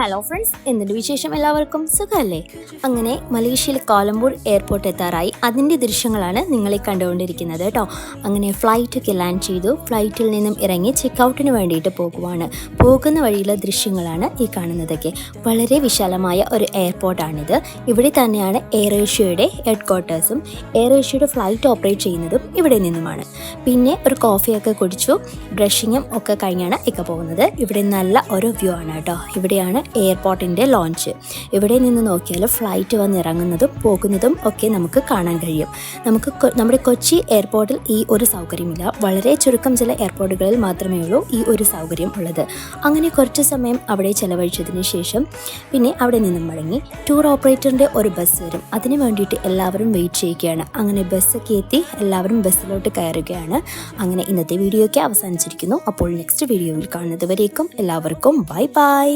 Hello friends, എന്തുണ്ട് വിശേഷം? എല്ലാവർക്കും സുഖമല്ലേ? അങ്ങനെ മലേഷ്യയിൽ കോലംബൂർ എയർപോർട്ട് എത്താറായി. അതിൻ്റെ ദൃശ്യങ്ങളാണ് നിങ്ങളീ കണ്ടുകൊണ്ടിരിക്കുന്നത് കേട്ടോ. അങ്ങനെ ഫ്ലൈറ്റൊക്കെ ലാൻഡ് ചെയ്തു. ഫ്ലൈറ്റിൽ നിന്നും ഇറങ്ങി ചെക്കൗട്ടിന് വേണ്ടിയിട്ട് പോകുന്ന വഴിയിലെ ദൃശ്യങ്ങളാണ് ഈ കാണുന്നതൊക്കെ. വളരെ വിശാലമായ ഒരു എയർപോർട്ടാണിത്. ഇവിടെ തന്നെയാണ് എയർ ഏഷ്യയുടെ ഹെഡ് ക്വാർട്ടേഴ്സും. എയർ ഏഷ്യയുടെ ഫ്ലൈറ്റ് ഓപ്പറേറ്റ് ചെയ്യുന്നതും ഇവിടെ നിന്നുമാണ്. പിന്നെ ഒരു കോഫിയൊക്കെ കുടിച്ചു, ബ്രഷിങ്ങും ഒക്കെ കഴിഞ്ഞാണ് ഒക്കെ പോകുന്നത്. ഇവിടെ നല്ല ഒരു വ്യൂ ആണ് കേട്ടോ. ഇവിടെയാണ് എയർപോർട്ടിൻ്റെ ലോഞ്ച്. ഇവിടെ നിന്ന് നോക്കിയാൽ ഫ്ലൈറ്റ് വന്നിറങ്ങുന്നതും പോകുന്നതും ഒക്കെ നമുക്ക് കാണാൻ കഴിയും. നമ്മുടെ കൊച്ചി എയർപോർട്ടിൽ ഈ ഒരു സൗകര്യമില്ല. വളരെ ചുരുക്കം ചില എയർപോർട്ടുകളിൽ മാത്രമേ ഉള്ളൂ ഈ ഒരു സൗകര്യം ഉള്ളത്. അങ്ങനെ കുറച്ച് സമയം അവിടെ ചെലവഴിച്ചതിന് ശേഷം പിന്നെ അവിടെ നിന്നും മടങ്ങി ടൂർ ഓപ്പറേറ്ററിൻ്റെ ഒരു ബസ് വരും. അതിന് വേണ്ടിയിട്ട് എല്ലാവരും വെയിറ്റ് ചെയ്യുകയാണ്. അങ്ങനെ ബസ്സൊക്കെ എത്തി എല്ലാവരും ബസ്സിലോട്ട് കയറുകയാണ്. അങ്ങനെ ഇന്നത്തെ വീഡിയോ ഒക്കെ അവസാനിച്ചിരിക്കുന്നു. അപ്പോൾ നെക്സ്റ്റ് വീഡിയോയിൽ കാണുന്നത് വരേക്കും എല്ലാവർക്കും ബൈ ബൈ.